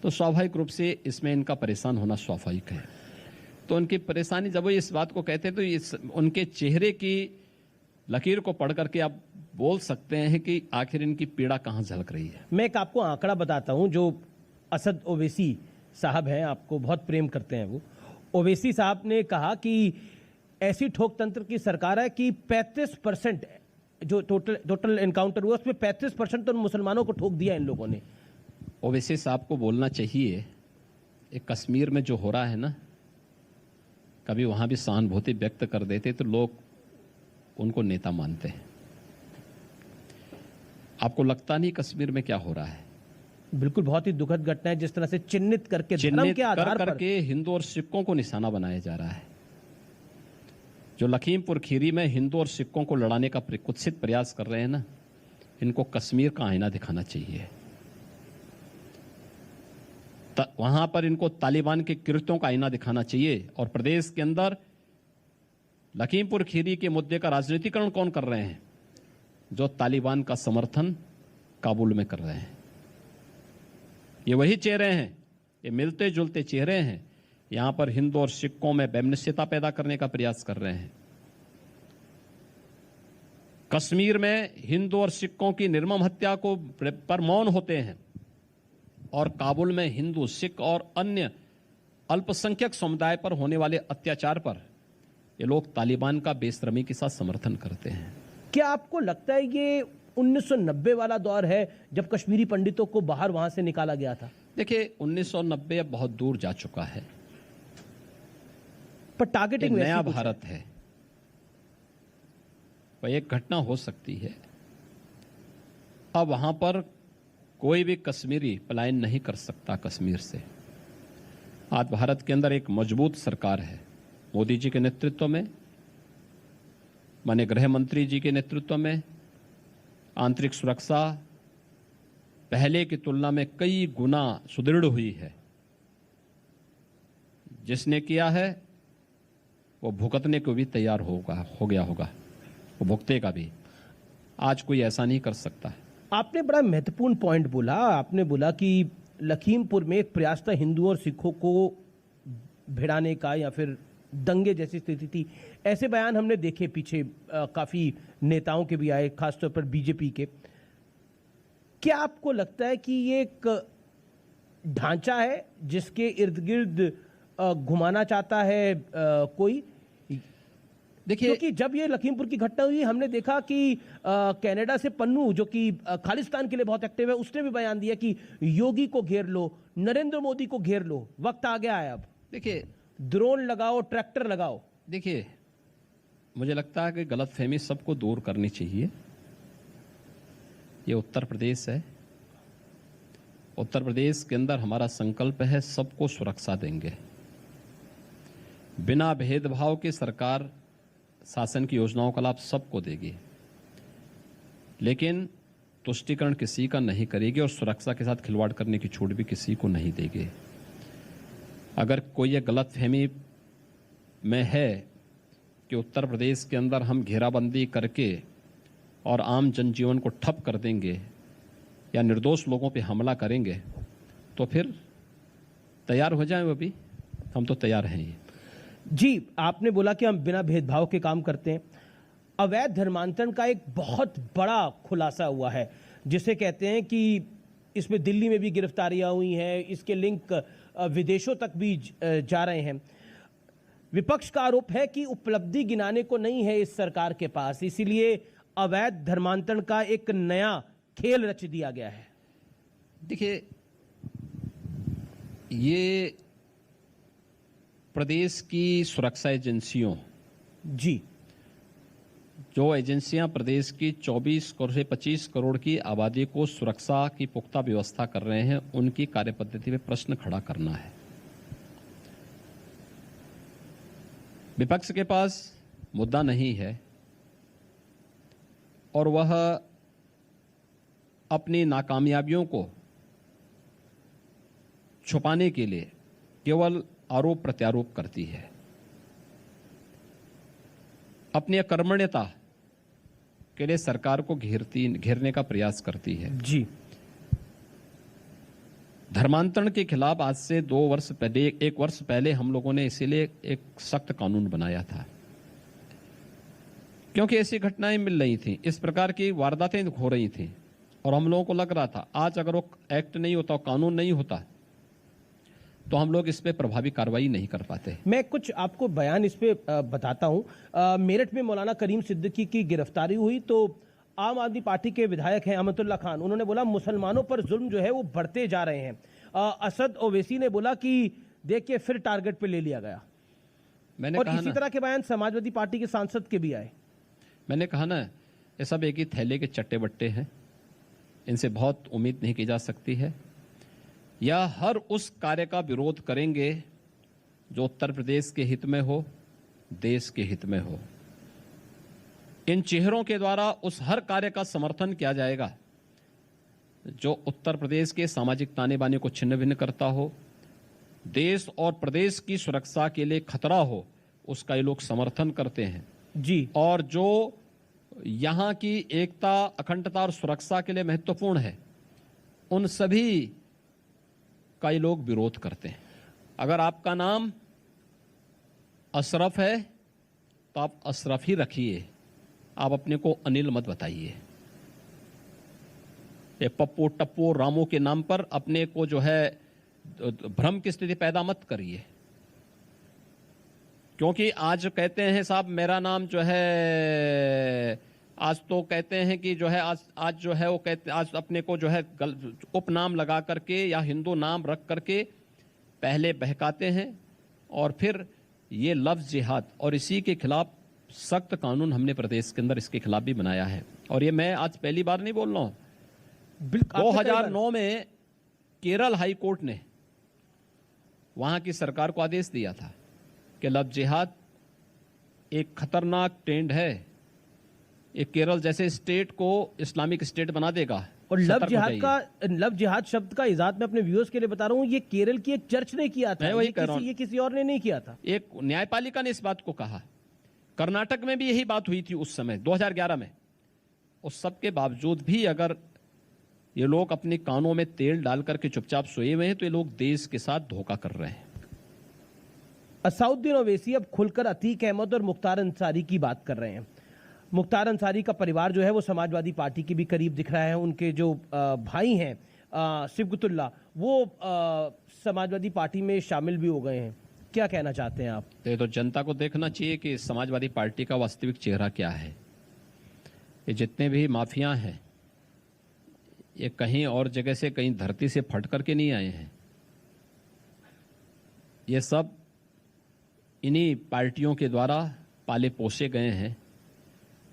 तो स्वाभाविक रूप से इसमें इनका परेशान होना स्वाभाविक है। तो उनकी परेशानी, जब वो इस बात को कहते हैं तो उनके चेहरे की लकीर को पढ़ करके आप बोल सकते हैं कि आखिर इनकी पीड़ा कहाँ झलक रही है। मैं एक आपको आंकड़ा बताता हूं जो असद ओवैसी साहब हैं, आपको बहुत प्रेम करते हैं वो। ओवैसी साहब ने कहा कि ऐसी ठोक तंत्र की सरकार है कि 35% जो टोटल एनकाउंटर हुआ उसमें 35% तो मुसलमानों को ठोक दिया इन लोगों ने। ओवैसी साहब को बोलना चाहिए, एक कश्मीर में जो हो रहा है ना, कभी वहां भी सहानुभूति व्यक्त कर देते तो लोग उनको नेता मानते हैं। आपको लगता नहीं कश्मीर में क्या हो रहा है? बिल्कुल, बहुत ही दुखद घटना है। जिस तरह से चिन्हित करके धर्म के आधार पर हिंदू और सिखों को निशाना बनाया जा रहा है। जो लखीमपुर खीरी में हिंदू और सिखों को लड़ाने का कुत्सित प्रयास कर रहे हैं ना, इनको कश्मीर का आईना दिखाना चाहिए। वहां पर इनको तालिबान के कृत्यों का आईना दिखाना चाहिए। और प्रदेश के अंदर लखीमपुर खीरी के मुद्दे का राजनीतिकरण कौन कर रहे हैं? जो तालिबान का समर्थन काबुल में कर रहे हैं। ये वही चेहरे हैं, ये मिलते जुलते चेहरे हैं। यहां पर हिंदू और सिखों में वैमनस्यता पैदा करने का प्रयास कर रहे हैं। कश्मीर में हिंदू और सिखों की निर्मम हत्या को पर मौन होते हैं और काबुल में हिंदू, सिख और अन्य अल्पसंख्यक समुदाय पर होने वाले अत्याचार पर ये लोग तालिबान का बेशर्मी के साथ समर्थन करते हैं। क्या आपको लगता है ये 1990 वाला दौर है जब कश्मीरी पंडितों को बाहर वहां से निकाला गया था? देखिए, 1990 अब बहुत दूर जा चुका है, पर टारगेटिंग नया भारत है। वह एक घटना हो सकती है। अब वहां पर कोई भी कश्मीरी पलायन नहीं कर सकता कश्मीर से। आज भारत के अंदर एक मजबूत सरकार है, मोदी जी के नेतृत्व में, माननीय गृह मंत्री जी के नेतृत्व में। आंतरिक सुरक्षा पहले की तुलना में कई गुना सुदृढ़ हुई है। जिसने किया है वो भुगतने को भी तैयार हो गया होगा, वो भुगतेगा भी। आज कोई ऐसा नहीं कर सकता। आपने बड़ा महत्वपूर्ण पॉइंट बोला। आपने बोला कि लखीमपुर में एक प्रयास था हिंदुओं और सिखों को भिड़ाने का या फिर दंगे जैसी स्थिति थी। ऐसे बयान हमने देखे पीछे, काफी नेताओं के भी आए, खासतौर पर बीजेपी के। क्या आपको लगता है कि ये एक ढांचा है जिसके इर्द गिर्द घुमाना चाहता है कोई? देखिए, क्योंकि जब ये लखीमपुर की घटना हुई हमने देखा कि कनाडा से पन्नू, जो कि खालिस्तान के लिए बहुत एक्टिव है, उसने भी बयान दिया कि योगी को घेर लो, नरेंद्र मोदी को घेर लो, वक्त आ गया है अब। देखिए, ड्रोन लगाओ, ट्रैक्टर लगाओ। देखिए, मुझे लगता है कि गलतफहमी सबको दूर करनी चाहिए। ये उत्तर प्रदेश है। उत्तर प्रदेश के अंदर हमारा संकल्प है सबको सुरक्षा देंगे। बिना भेदभाव के सरकार शासन की योजनाओं का लाभ सबको देगी, लेकिन तुष्टीकरण किसी का नहीं करेगी और सुरक्षा के साथ खिलवाड़ करने की छूट भी किसी को नहीं देगी। अगर कोई ये गलतफहमी में है कि उत्तर प्रदेश के अंदर हम घेराबंदी करके और आम जनजीवन को ठप कर देंगे या निर्दोष लोगों पे हमला करेंगे, तो फिर तैयार हो जाएं। वो भी हम तो तैयार हैं ही। जी, आपने बोला कि हम बिना भेदभाव के काम करते हैं। अवैध धर्मांतरण का एक बहुत बड़ा खुलासा हुआ है, जिसे कहते हैं कि इसमें दिल्ली में भी गिरफ्तारियां हुई हैं, इसके लिंक विदेशों तक भी जा रहे हैं। विपक्ष का आरोप है कि उपलब्धि गिनाने को नहीं है इस सरकार के पास, इसीलिए अवैध धर्मांतरण का एक नया खेल रच दिया गया है। देखिए, ये प्रदेश की सुरक्षा एजेंसियों, जी, जो एजेंसियां प्रदेश की 24 करोड़ से 25 करोड़ की आबादी को सुरक्षा की पुख्ता व्यवस्था कर रहे हैं, उनकी कार्यपद्धति पे प्रश्न खड़ा करना है। विपक्ष के पास मुद्दा नहीं है और वह अपनी नाकामयाबियों को छुपाने के लिए केवल आरोप प्रत्यारोप करती है, अपनी अकर्मण्यता के लिए सरकार को घेरने का प्रयास करती है। जी, धर्मांतरण के खिलाफ आज से 2 वर्ष पहले, 1 वर्ष पहले हम लोगों ने इसीलिए एक सख्त कानून बनाया था, क्योंकि ऐसी घटनाएं मिल रही थी, इस प्रकार की वारदातें हो रही थी और हम लोगों को लग रहा था आज अगर वो एक्ट नहीं होता, कानून नहीं होता, तो हम लोग इस पे प्रभावी कार्रवाई नहीं कर पाते। मैं कुछ आपको बयान इस पे बताता हूं। मेरठ में मौलाना करीम सिद्दीकी की गिरफ्तारी हुई तो आम आदमी पार्टी के विधायक हैं अहमदुल्ला खान, उन्होंने बोला मुसलमानों पर जुल्म जो है वो बढ़ते जा रहे हैं। असद ओवैसी ने बोला कि देखिए फिर टारगेट पे ले लिया गया। मैंने और कहा इसी तरह के बयान समाजवादी पार्टी के सांसद के भी आए। मैंने कहा ना, ये सब एक ही थैले के चट्टे बट्टे हैं, इनसे बहुत उम्मीद नहीं की जा सकती है। या हर उस कार्य का विरोध करेंगे जो उत्तर प्रदेश के हित में हो, देश के हित में हो। इन चेहरों के द्वारा उस हर कार्य का समर्थन किया जाएगा जो उत्तर प्रदेश के सामाजिक ताने बाने को छिन्न भिन्न करता हो, देश और प्रदेश की सुरक्षा के लिए खतरा हो, उसका ये लोग समर्थन करते हैं। जी, और जो यहाँ की एकता, अखंडता और सुरक्षा के लिए महत्वपूर्ण है, उन सभी का ये लोग विरोध करते हैं। अगर आपका नाम अशरफ है तो आप अशरफ ही रखिए, आप अपने को अनिल मत बताइए। ये पप्पू टप्पू रामू के नाम पर अपने को जो है भ्रम की स्थिति पैदा मत करिए, क्योंकि आज कहते हैं साहब मेरा नाम जो है, आज तो कहते हैं कि जो है आज जो है वो कहते, आज अपने को जो है उपनाम लगा करके या हिंदू नाम रख करके पहले बहकाते हैं और फिर ये लफ्ज जिहाद, और इसी के खिलाफ सख्त कानून हमने प्रदेश के अंदर इसके खिलाफ भी बनाया है। और ये मैं आज पहली बार नहीं बोल रहा हूं, 2009 में केरल हाई कोर्ट ने वहां की सरकार को आदेश दिया था कि लव जिहाद एक खतरनाक ट्रेंड है, ये केरल जैसे स्टेट को इस्लामिक स्टेट बना देगा। और लव जिहाद शब्द का इजाद मैं अपने व्यूअर्स के लिए बता रहा हूं, ये केरल की एक चर्च ने किया था, ये किसी और ने नहीं किया था। एक न्यायपालिका ने इस बात को कहा। कर्नाटक में भी यही बात हुई थी उस समय 2011 में। उस सब के बावजूद भी अगर ये लोग अपने कानों में तेल डाल करके चुपचाप सोए हुए हैं तो ये लोग देश के साथ धोखा कर रहे हैं। असाउद्दीन ओवैसी अब खुलकर अतीक अहमद और मुख्तार अंसारी की बात कर रहे हैं। मुख्तार अंसारी का परिवार जो है वो समाजवादी पार्टी के भी करीब दिख रहा है। उनके जो भाई हैं सिबगतुल्ला, वो समाजवादी पार्टी में शामिल भी हो गए हैं। क्या कहना चाहते हैं आप? तो जनता को देखना चाहिए कि समाजवादी पार्टी का वास्तविक चेहरा क्या है। ये जितने भी माफिया हैं ये कहीं और जगह से, कहीं धरती से फट करके नहीं आए हैं। ये सब इन्हीं पार्टियों के द्वारा पाले पोसे गए हैं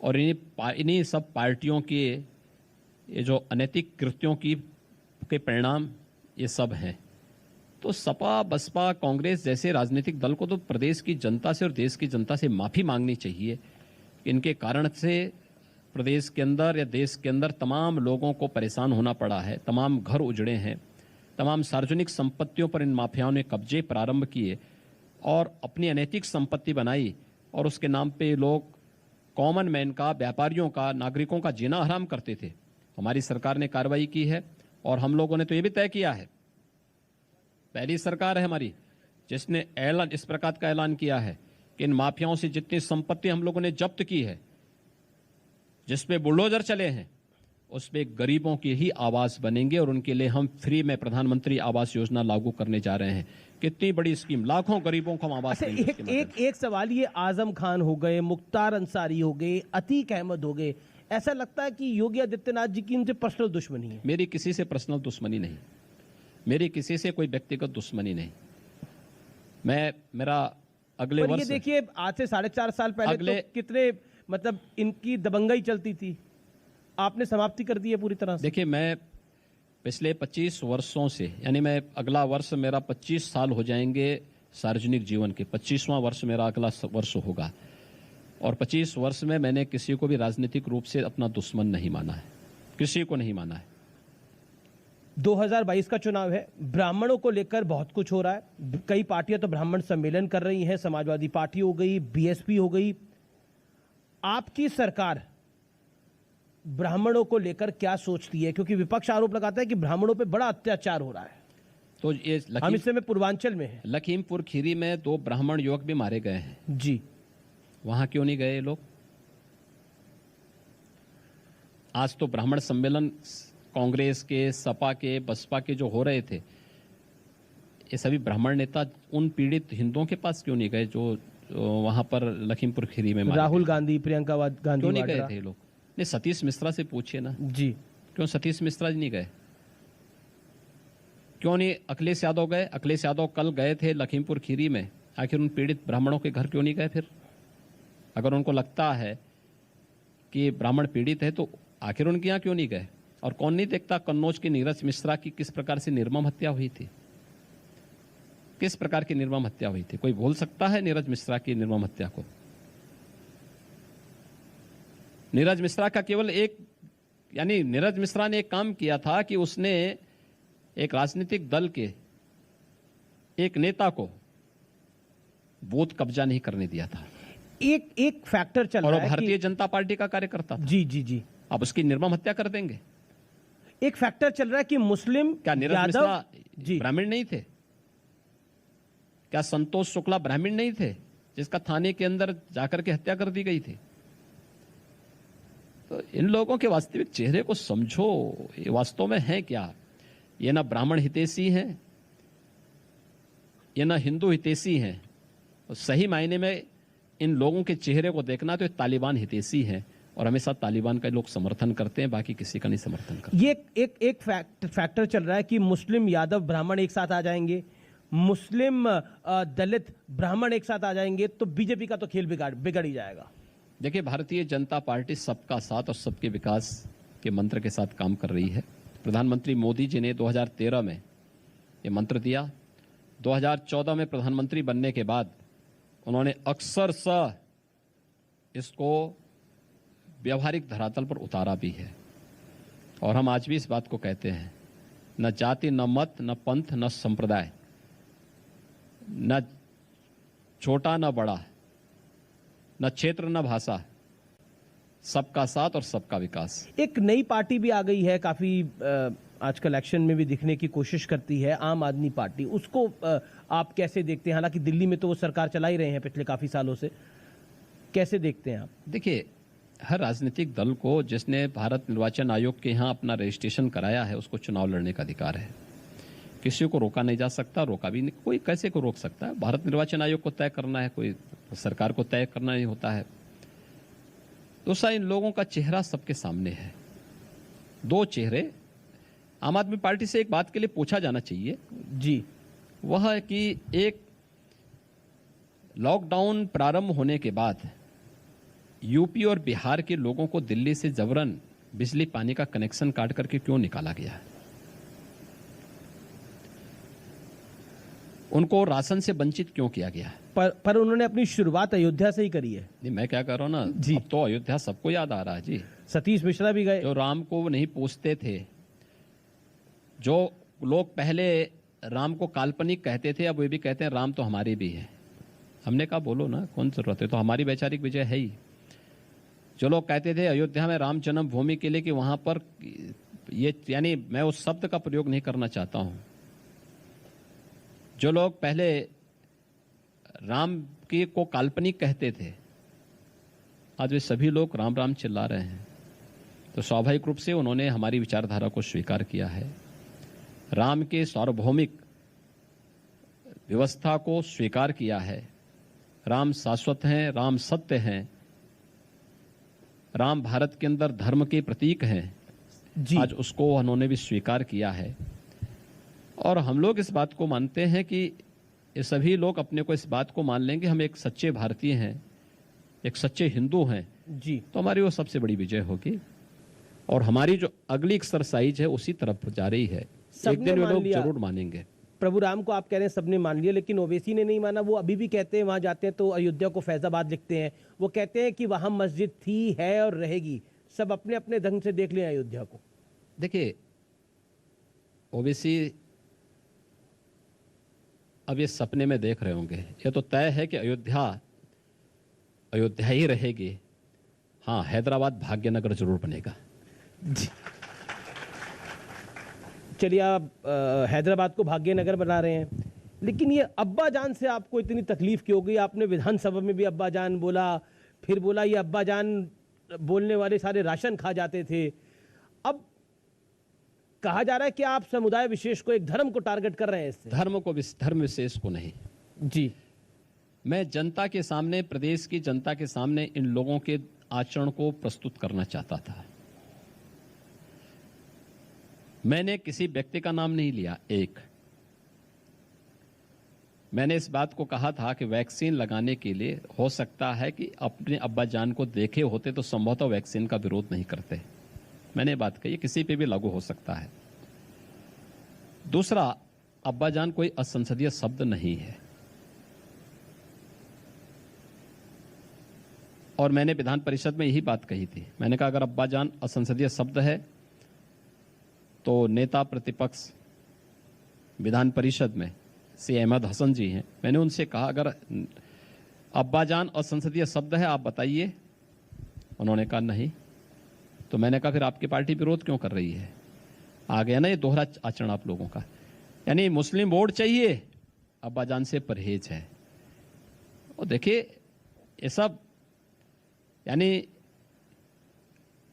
और इन्हीं सब पार्टियों के ये जो अनैतिक कृत्यों के परिणाम ये सब हैं। तो सपा, बसपा, कांग्रेस जैसे राजनीतिक दल को तो प्रदेश की जनता से और देश की जनता से माफ़ी मांगनी चाहिए। इनके कारण से प्रदेश के अंदर या देश के अंदर तमाम लोगों को परेशान होना पड़ा है, तमाम घर उजड़े हैं, तमाम सार्वजनिक संपत्तियों पर इन माफियाओं ने कब्जे प्रारंभ किए और अपनी अनैतिक संपत्ति बनाई और उसके नाम पे लोग कॉमन मैन का, व्यापारियों का, नागरिकों का जीना हराम करते थे। हमारी सरकार ने कार्रवाई की है और हम लोगों ने तो ये भी तय किया है, पहली सरकार है हमारी जिसने ऐलान इस प्रकार का ऐलान किया है कि इन माफियाओं से जितनी संपत्ति हम लोगों ने जब्त की है, जिसपे बुलडोजर चले हैं, उसपे गरीबों की ही आवास बनेंगे और उनके लिए हम फ्री में प्रधानमंत्री आवास योजना लागू करने जा रहे हैं। कितनी बड़ी स्कीम, लाखों गरीबों को हम आवास अच्छा, देंगे। एक सवाल, ये आजम खान हो गए, मुख्तार अंसारी हो गए, अतीक अहमद हो गए, ऐसा लगता है कि योगी आदित्यनाथ जी की इनसे पर्सनल दुश्मनी है? मेरी किसी से पर्सनल दुश्मनी नहीं, मेरी किसी से कोई व्यक्तिगत दुश्मनी नहीं। मेरा अगले पर वर्ष, ये देखिए, आज से 4.5 साल पहले तो कितने मतलब इनकी दबंगई चलती थी, आपने समाप्ति कर दी है पूरी तरह से। देखिए, मैं पिछले 25 वर्षों से, यानी मैं अगला वर्ष मेरा 25 साल हो जाएंगे सार्वजनिक जीवन के, 25वां वर्ष मेरा अगला वर्ष होगा, और 25 वर्ष में मैंने किसी को भी राजनीतिक रूप से अपना दुश्मन नहीं माना है, किसी को नहीं माना है। 2022 का चुनाव है, ब्राह्मणों को लेकर बहुत कुछ हो रहा है, कई पार्टियां तो ब्राह्मण सम्मेलन कर रही हैं, समाजवादी पार्टी हो गई, बीएसपी हो गई। आपकी सरकार ब्राह्मणों को लेकर क्या सोचती है? क्योंकि विपक्ष आरोप लगाता है कि ब्राह्मणों पे बड़ा अत्याचार हो रहा है। तो ये हम इस समय पूर्वांचल में हैं। लखीमपुर खीरी में 2 ब्राह्मण युवक भी मारे गए हैं जी, वहां क्यों नहीं गए ये लोग? आज तो ब्राह्मण सम्मेलन कांग्रेस के, सपा के, बसपा के जो हो रहे थे, ये सभी ब्राह्मण नेता उन पीड़ित हिंदुओं के पास क्यों नहीं गए जो वहां पर लखीमपुर खीरी में राहुल गांधी, प्रियंका गांधी क्यों नहीं गए थे लोग? नहीं, सतीश मिश्रा से पूछिए ना जी, क्यों सतीश मिश्रा जी नहीं गए? क्यों नहीं अखिलेश यादव गए? अखिलेश यादव कल गए थे लखीमपुर खीरी में, आखिर उन पीड़ित ब्राह्मणों के घर क्यों नहीं गए? फिर अगर उनको लगता है कि ब्राह्मण पीड़ित है तो आखिर उनके यहाँ क्यों नहीं गए? और कौन नहीं देखता कन्नौज की नीरज मिश्रा की किस प्रकार से निर्मम हत्या हुई थी, किस प्रकार की निर्मम हत्या हुई थी? कोई भूल सकता है नीरज मिश्रा की निर्मम हत्या को? नीरज मिश्रा का केवल एक, यानी नीरज मिश्रा ने एक काम किया था कि उसने एक राजनीतिक दल के एक नेता को बूथ कब्जा नहीं करने दिया था। एक फैक्टर चल और रहा है भारतीय जनता पार्टी का कार्यकर्ता था। जी जी जी, अब उसकी निर्मम हत्या कर देंगे। एक फैक्टर चल रहा है कि मुस्लिम, क्या नीरज मिश्रा जी ब्राह्मण नहीं थे? क्या संतोष शुक्ला ब्राह्मण नहीं थे जिसका थाने के अंदर जाकर के हत्या कर दी गई थी? तो इन लोगों के वास्तविक चेहरे को समझो, ये वास्तव में है क्या? ये ना ब्राह्मण हितैषी हैं, ये ना हिंदू हितैषी हैं। तो सही मायने में इन लोगों के चेहरे को देखना तो ये तालिबान हितैषी हैं, और हमेशा तालिबान का लोग समर्थन करते हैं, बाकी किसी का नहीं समर्थन करते। ये एक फैक्टर चल रहा है कि मुस्लिम, यादव, ब्राह्मण एक साथ आ जाएंगे, मुस्लिम, दलित, ब्राह्मण एक साथ आ जाएंगे तो बीजेपी का तो खेल बिगड़ ही जाएगा। देखिए, भारतीय जनता पार्टी सबका साथ और सबके विकास के मंत्र के साथ काम कर रही है। प्रधानमंत्री मोदी जी ने 2013 में ये मंत्र दिया। 2014 में प्रधानमंत्री बनने के बाद उन्होंने अक्सरशः इसको व्यवहारिक धरातल पर उतारा भी है, और हम आज भी इस बात को कहते हैं, न जाति, न मत, न पंथ, न संप्रदाय, न छोटा न बड़ा, न क्षेत्र न भाषा, सबका साथ और सबका विकास। एक नई पार्टी भी आ गई है, काफी आजकल एक्शन में भी दिखने की कोशिश करती है, आम आदमी पार्टी। उसको आप कैसे देखते हैं? हालांकि दिल्ली में तो वो सरकार चला ही रहे हैं पिछले काफी सालों से, कैसे देखते हैं आप? देखिए, हर राजनीतिक दल को जिसने भारत निर्वाचन आयोग के यहाँ अपना रजिस्ट्रेशन कराया है उसको चुनाव लड़ने का अधिकार है। किसी को रोका नहीं जा सकता, रोका भी नहीं, कोई कैसे को रोक सकता है? भारत निर्वाचन आयोग को तय करना है, कोई सरकार को तय करना नहीं होता है। दूसरा, इन लोगों का चेहरा सबके सामने है, 2 चेहरे। आम आदमी पार्टी से एक बात के लिए पूछा जाना चाहिए जी, वह है कि एक लॉकडाउन प्रारंभ होने के बाद यूपी और बिहार के लोगों को दिल्ली से जबरन बिजली पानी का कनेक्शन काट करके क्यों निकाला गया है? उनको राशन से वंचित क्यों किया गया है? पर उन्होंने अपनी शुरुआत अयोध्या से ही करी है। नहीं, मैं क्या कर रहा हूं ना जी, अब तो अयोध्या सबको याद आ रहा है जी। सतीश मिश्रा भी गए। जो राम को नहीं पूछते थे, जो लोग पहले राम को काल्पनिक कहते थे, अब वे भी कहते हैं राम तो हमारे भी है। हमने कहा बोलो ना, कौन जरूरत है, तो हमारी वैचारिक विजय है ही। जो लोग कहते थे अयोध्या में राम जन्म भूमि के लिए कि वहां पर ये, यानी मैं उस शब्द का प्रयोग नहीं करना चाहता हूं। जो लोग पहले राम की को काल्पनिक कहते थे, आज वे सभी लोग राम राम चिल्ला रहे हैं। तो स्वाभाविक रूप से उन्होंने हमारी विचारधारा को स्वीकार किया है, राम के सार्वभौमिक व्यवस्था को स्वीकार किया है। राम शाश्वत हैं, राम सत्य हैं, राम भारत के अंदर धर्म के प्रतीक हैं जी। आज उसको उन्होंने भी स्वीकार किया है। और हम लोग इस बात को मानते हैं कि ये सभी लोग अपने को इस बात को मान लेंगे हम एक सच्चे भारतीय हैं, एक सच्चे हिंदू हैं, जी। तो हमारी वो सबसे बड़ी विजय होगी। और हमारी जो अगली एक्सरसाइज है उसी तरफ जा रही है, एक दिन वे लोग जरूर मानेंगे। प्रभु राम को आप कह रहे हैं सबने मान लिया, लेकिन ओवैसी ने नहीं माना। वो अभी भी कहते हैं, वहां जाते हैं तो अयोध्या को फैजाबाद लिखते हैं। वो कहते हैं कि वहां मस्जिद थी, है और रहेगी। सब अपने अपने ढंग से देख लें अयोध्या को। देखिए, ओवैसी अब ये सपने में देख रहे होंगे, ये तो तय है कि अयोध्या ही रहेगी। हाँ, हैदराबाद भाग्यनगर जरूर बनेगा। चलिए, आप हैदराबाद को भाग्यनगर बना रहे हैं, लेकिन ये अब्बा जान से आपको इतनी तकलीफ क्यों हो गई? आपने विधानसभा में भी अब्बा जान बोला, फिर बोला ये अब्बा जान बोलने वाले सारे राशन खा जाते थे। अब कहा जा रहा है कि आप समुदाय विशेष को, एक धर्म को टारगेट कर रहे हैं इससे। धर्म विशेष को नहीं जी। मैं जनता के सामने, प्रदेश की जनता के सामने इन लोगों के आचरण को प्रस्तुत करना चाहता था। मैंने किसी व्यक्ति का नाम नहीं लिया। एक, मैंने इस बात को कहा था कि वैक्सीन लगाने के लिए हो सकता है कि अपने अब्बा जान को देखे होते तो संभवतः वैक्सीन का विरोध नहीं करते। मैंने बात कही, किसी पे भी लागू हो सकता है। दूसरा, अब्बा जान कोई असंसदीय शब्द नहीं है। और मैंने विधान परिषद में यही बात कही थी। मैंने कहा अगर अब्बा जान असंसदीय शब्द है तो नेता प्रतिपक्ष विधान परिषद में सी अहमद हसन जी हैं, मैंने उनसे कहा अगर अब्बा जान असंसदीय शब्द है आप बताइए। उन्होंने कहा नहीं। तो मैंने कहा फिर आपकी पार्टी विरोध क्यों कर रही है? आ गया ना ये दोहरा आचरण आप लोगों का। यानी मुस्लिम वोट चाहिए, अब्बा जान से परहेज है। और देखिए, ये सब यानी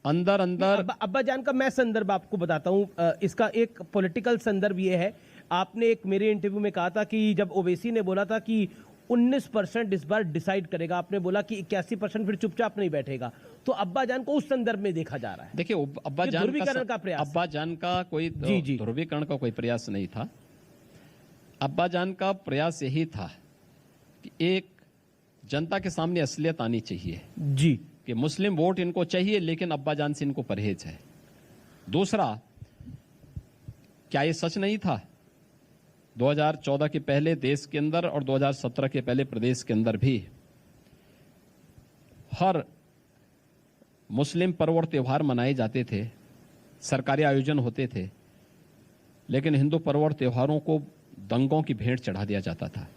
अंदर अब्बा जान का मैं संदर्भ आपको बताता हूं। इसका एक पॉलिटिकल संदर्भ ये है, आपने एक मेरे इंटरव्यू में कहा था कि जब ओवैसी ने बोला था कि 19% इस बार डिसाइड करेगा, आपने बोला कि 81% फिर चुपचाप नहीं बैठेगा। तो अब्बा जान को उस संदर्भ में देखा जा रहा है। देखिए, अब्बा जान का कोई ध्रुवीकरण का कोई प्रयास नहीं था। अब्बा जान का प्रयास यही था कि एक जनता के सामने असलियत आनी चाहिए जी, कि मुस्लिम वोट इनको चाहिए लेकिन अब्बा जान से इनको परहेज है। दूसरा, क्या ये सच नहीं था 2014 के पहले देश के अंदर और 2017 के पहले प्रदेश के अंदर भी हर मुस्लिम पर्व और त्योहार मनाए जाते थे, सरकारी आयोजन होते थे, लेकिन हिंदू पर्व और त्योहारों को दंगों की भेंट चढ़ा दिया जाता था।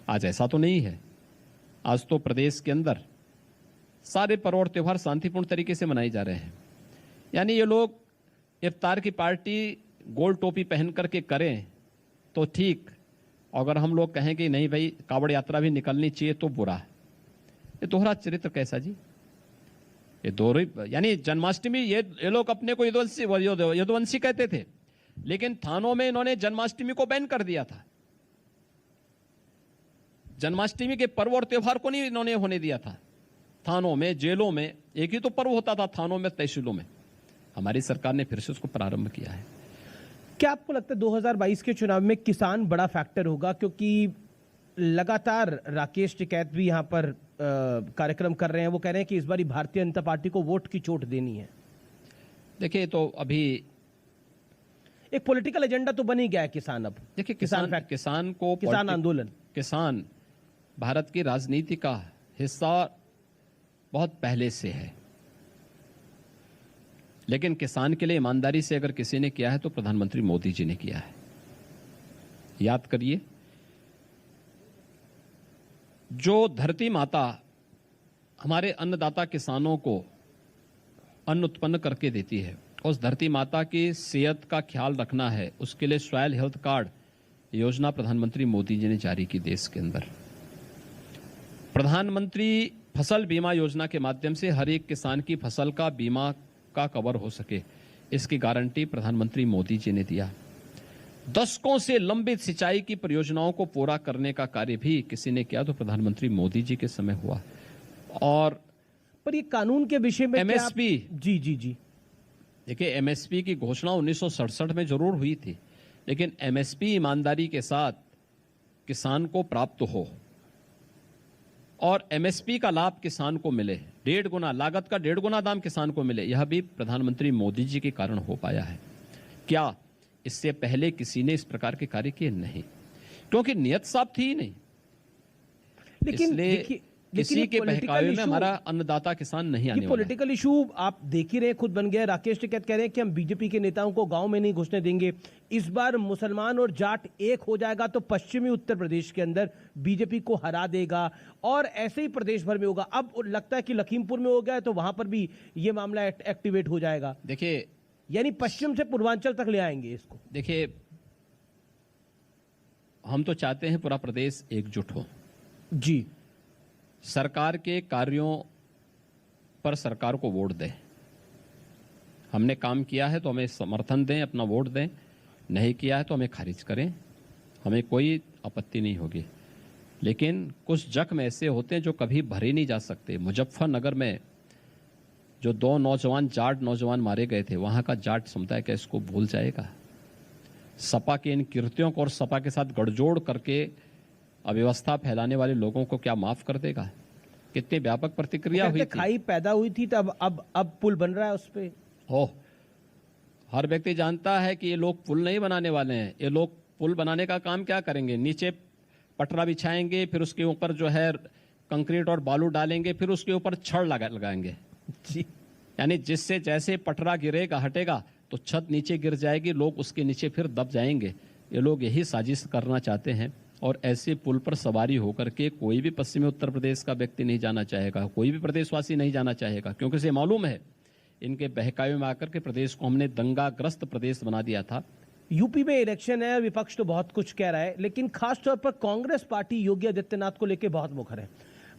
आज ऐसा तो नहीं है। आज तो प्रदेश के अंदर सारे पर्व और त्योहार शांतिपूर्ण तरीके से मनाए जा रहे हैं। यानी ये लोग इफ्तार की पार्टी गोल टोपी पहन करके करें तो ठीक, अगर हम लोग कहें कि नहीं भाई कावड़ यात्रा भी निकलनी चाहिए तो बुरा। ये दोहरा चरित्र कैसा जी? ये दोहरी, यानी जन्माष्टमी, ये लोग अपने को यदुवंशी कहते थे, लेकिन थानों में इन्होंने जन्माष्टमी को बैन कर दिया था। जन्माष्टमी के पर्व और त्योहार को नहीं इन्होंने होने दिया था। थानों में, जेलों में एक ही तो पर्व होता था, थानों में, तहसीलों में। हमारी सरकार ने फिर से उसको प्रारंभ किया है। क्या आपको लगता है 2022 के चुनाव में किसान बड़ा फैक्टर होगा? क्योंकि लगातार राकेश टिकैत भी यहाँ पर कार्यक्रम कर रहे हैं। वो कह रहे हैं कि इस बार भारतीय जनता पार्टी को वोट की चोट देनी है। देखिए, तो अभी एक पॉलिटिकल एजेंडा तो बन ही गया है किसान। अब देखिए, किसान आंदोलन, किसान भारत की राजनीति का हिस्सा बहुत पहले से है, लेकिन किसान के लिए ईमानदारी से अगर किसी ने किया है तो प्रधानमंत्री मोदी जी ने किया है। याद करिए, जो धरती माता हमारे अन्नदाता किसानों को अन्न उत्पन्न करके देती है, उस धरती माता की सेहत का ख्याल रखना है, उसके लिए सॉइल हेल्थ कार्ड योजना प्रधानमंत्री मोदी जी ने जारी की देश के अंदर। प्रधानमंत्री फसल बीमा योजना के माध्यम से हर एक किसान की फसल का बीमा का कवर हो सके, इसकी गारंटी प्रधानमंत्री मोदी जी ने दिया। दशकों से लंबित सिंचाई की परियोजनाओं को पूरा करने का कार्य भी किसी ने किया तो प्रधानमंत्री मोदी जी के समय हुआ। और पर ये कानून के विषय में एमएसपी, जी जी जी, देखिए एमएसपी की घोषणा 1967 में जरूर हुई थी, लेकिन एमएसपी ईमानदारी के साथ किसान को प्राप्त हो और एमएसपी का लाभ किसान को मिले, 1.5 गुना लागत का 1.5 गुना दाम किसान को मिले, यह भी प्रधानमंत्री मोदी जी के कारण हो पाया है। क्या इससे पहले किसी ने इस प्रकार के कार्य किए? नहीं, क्योंकि नियत साफ थी ही नहीं। लेकिन किसी के बहकावे में हमारा अन्नदाता किसान नहीं आने वाला। पॉलिटिकल इशू आप देख ही रहे, खुद बन गया। राकेश टिकैत कह रहे हैं कि हम बीजेपी के नेताओं को गांव में नहीं घुसने देंगे। इस बार मुसलमान और जाट एक हो जाएगा तो पश्चिमी उत्तर प्रदेश के अंदर बीजेपी को हरा देगा और ऐसे ही प्रदेश भर में होगा। अब लगता है कि लखीमपुर में हो गया तो वहां पर भी ये मामला एक्टिवेट हो जाएगा। देखिए, यानी पश्चिम से पूर्वांचल तक ले आएंगे इसको। देखिए, हम तो चाहते हैं पूरा प्रदेश एकजुट हो जी। सरकार के कार्यों पर सरकार को वोट दें। हमने काम किया है तो हमें समर्थन दें, अपना वोट दें। नहीं किया है तो हमें खारिज करें, हमें कोई आपत्ति नहीं होगी। लेकिन कुछ जख्म ऐसे होते हैं जो कभी भरे नहीं जा सकते। मुजफ्फरनगर में जो 2 नौजवान जाट नौजवान मारे गए थे, वहां का जाट समुदाय क्या इसको भूल जाएगा? सपा के इन कृत्यों को और सपा के साथ गठजोड़ करके अव्यवस्था फैलाने वाले लोगों को क्या माफ कर देगा? कितनी व्यापक प्रतिक्रिया हुई थी। खाई पैदा हुई थी तब, अब पुल बन रहा है उस पे। हर व्यक्ति जानता है कि ये लोग पुल नहीं बनाने वाले हैं। ये लोग पुल बनाने का काम क्या करेंगे? नीचे पटरा बिछाएंगे, फिर उसके ऊपर जो है कंक्रीट और बालू डालेंगे, फिर उसके ऊपर छड़ लगाएंगे जी। यानी जिससे जैसे पटरा गिरेगा हटेगा तो छत नीचे गिर जाएगी, लोग उसके नीचे फिर दब जाएंगे। ये लोग यही साजिश करना चाहते हैं और ऐसे पुल पर सवारी होकर के कोई भी पश्चिमी उत्तर प्रदेश का व्यक्ति नहीं जाना चाहेगा, कोई भी प्रदेशवासी नहीं जाना चाहेगा, क्योंकि इसे मालूम है इनके बहकावे में आकर के प्रदेश को हमने दंगाग्रस्त प्रदेश बना दिया था। यूपी में इलेक्शन है, विपक्ष तो बहुत कुछ कह रहा है, लेकिन खासतौर पर कांग्रेस पार्टी योगी आदित्यनाथ को लेकर बहुत मुखर है।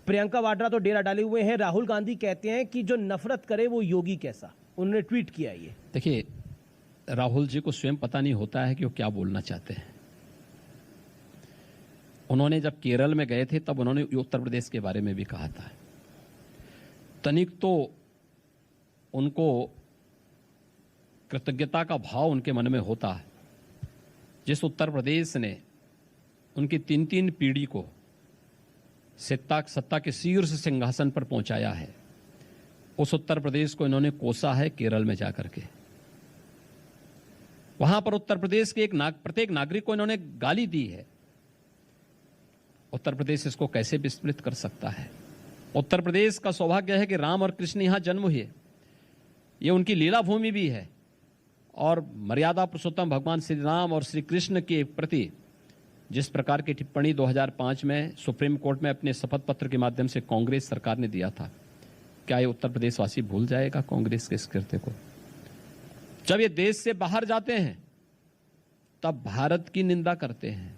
प्रियंका वाड्रा तो डेरा डाले हुए हैं। राहुल गांधी कहते हैं कि जो नफरत करे वो योगी कैसा। उन्होंने ट्वीट किया ये। देखिए, राहुल जी को स्वयं पता नहीं होता है कि वो क्या बोलना चाहते हैं। उन्होंने जब केरल में गए थे तब उन्होंने उत्तर प्रदेश के बारे में भी कहा था। तनिक तो उनको कृतज्ञता का भाव उनके मन में होता है। जिस उत्तर प्रदेश ने उनकी 3 पीढ़ी को सत्ता के शीर्ष सिंहासन पर पहुंचाया है, उस उत्तर प्रदेश को इन्होंने कोसा है केरल में जाकर के। वहां पर उत्तर प्रदेश के प्रत्येक नागरिक को इन्होंने गाली दी है। उत्तर प्रदेश इसको कैसे विस्मृत कर सकता है? उत्तर प्रदेश का सौभाग्य है कि राम और कृष्ण यहां जन्म हुए, ये उनकी लीला भूमि भी है। और मर्यादा पुरुषोत्तम भगवान श्री राम और श्री कृष्ण के प्रति जिस प्रकार की टिप्पणी 2005 में सुप्रीम कोर्ट में अपने शपथ पत्र के माध्यम से कांग्रेस सरकार ने दिया था, क्या ये उत्तर प्रदेशवासी भूल जाएगा कांग्रेस के इस कृत्य को? जब ये देश से बाहर जाते हैं तब भारत की निंदा करते हैं,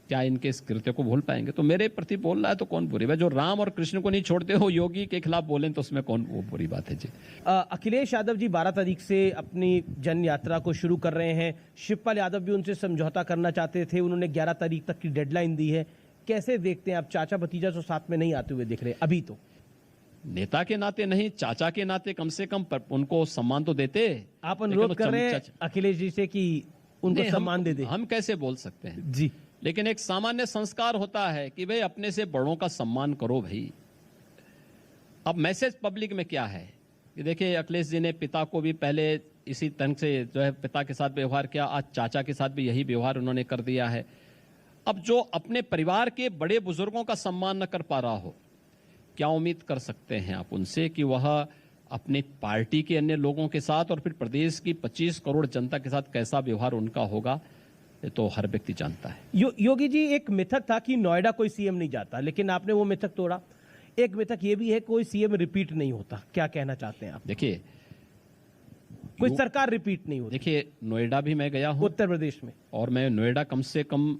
क्या इनके इस कृत्य को भूल पाएंगे? तो मेरे प्रति बोल रहा है तो कौन बुरी बात? जो राम और कृष्ण को नहीं छोड़ते हो योगी के खिलाफ बोलें तो उसमें कौन वो बुरी बात है जी? अखिलेश यादव जी 12 तारीख से अपनी जन यात्रा को शुरू कर रहे हैं। शिवपाल यादव भी उनसे समझौता करना चाहते थे, उन्होंने 11 तारीख तक की डेडलाइन दी है। कैसे देखते हैं आप? चाचा भतीजा तो साथ में नहीं आते हुए दिख रहे अभी। तो नेता के नाते नहीं, चाचा के नाते कम से कम उनको सम्मान तो देते। आप अनुरोध कर रहे हैं अखिलेश जी से कि उनको सम्मान दे दे? हम कैसे बोल सकते हैं जी, लेकिन एक सामान्य संस्कार होता है कि भाई अपने से बड़ों का सम्मान करो भाई। अब मैसेज पब्लिक में क्या है कि देखिए, अखिलेश जी ने पिता को भी पहले इसी ढंग से जो है पिता के साथ व्यवहार किया, आज चाचा के साथ भी यही व्यवहार उन्होंने कर दिया है। अब जो अपने परिवार के बड़े बुजुर्गों का सम्मान न कर पा रहा हो, क्या उम्मीद कर सकते हैं आप उनसे कि वह अपनी पार्टी के अन्य लोगों के साथ और फिर प्रदेश की 25 करोड़ जनता के साथ कैसा व्यवहार उनका होगा? ये तो हर व्यक्ति जानता है। योगी जी, एक मिथक था कि नोएडा कोई सीएम नहीं जाता, लेकिन आपने वो मिथक तोड़ा। एक मिथक ये भी है कोई सीएम रिपीट नहीं होता, क्या कहना चाहते हैं आप? देखिए, कोई सरकार रिपीट नहीं होती। देखिए, नोएडा भी मैं गया हूं, उत्तर प्रदेश में, और मैं नोएडा कम से कम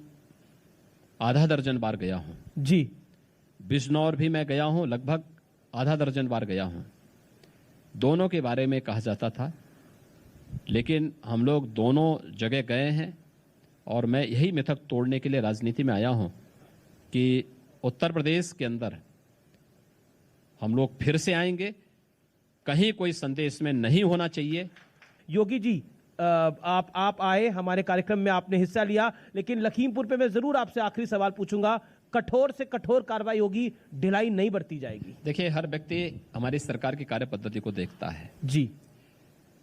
आधा दर्जन बार गया हूं। जी। बिजनौर भी मैं गया हूं, लगभग आधा दर्जन बार गया हूं। दोनों के बारे में कहा जाता था, लेकिन हम लोग दोनों जगह गए हैं, और मैं यही मिथक तोड़ने के लिए राजनीति में आया हूं कि उत्तर प्रदेश के अंदर हम लोग फिर से आएंगे। कहीं कोई संदेश में नहीं होना चाहिए। योगी जी, आप आए, हमारे कार्यक्रम में आपने हिस्सा लिया, लेकिन लखीमपुर पे मैं जरूर आपसे आखिरी सवाल पूछूंगा। कठोर से कठोर कार्रवाई होगी, ढिलाई नहीं बरती जाएगी? देखिए, हर व्यक्ति हमारी सरकार की कार्य पद्धति को देखता है। जी।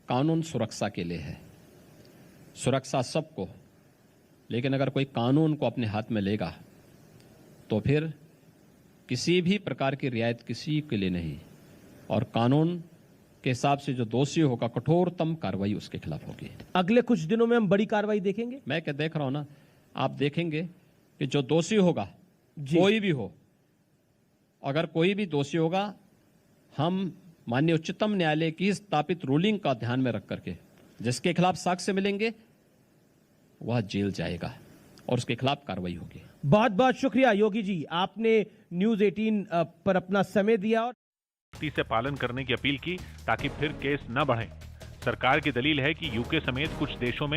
कानून सुरक्षा के लिए है, सुरक्षा सबको, लेकिन अगर कोई कानून को अपने हाथ में लेगा तो फिर किसी भी प्रकार की रियायत किसी के लिए नहीं, और कानून के हिसाब से जो दोषी होगा कठोरतम कार्रवाई उसके खिलाफ होगी। अगले कुछ दिनों में हम बड़ी कार्रवाई देखेंगे? मैं क्या देख रहा हूं ना, आप देखेंगे कि जो दोषी होगा, कोई भी हो, अगर कोई भी दोषी होगा, हम माननीय उच्चतम न्यायालय की स्थापित रूलिंग का ध्यान में रख करके जिसके खिलाफ साक्ष्य मिलेंगे वह जेल जाएगा और उसके खिलाफ कार्रवाई होगी। बहुत बहुत शुक्रिया योगी जी, आपने न्यूज़ 18 पर अपना समय दिया और से पालन करने की अपील की ताकि फिर केस न बढ़े। सरकार की दलील है कि यूके समेत कुछ देशों में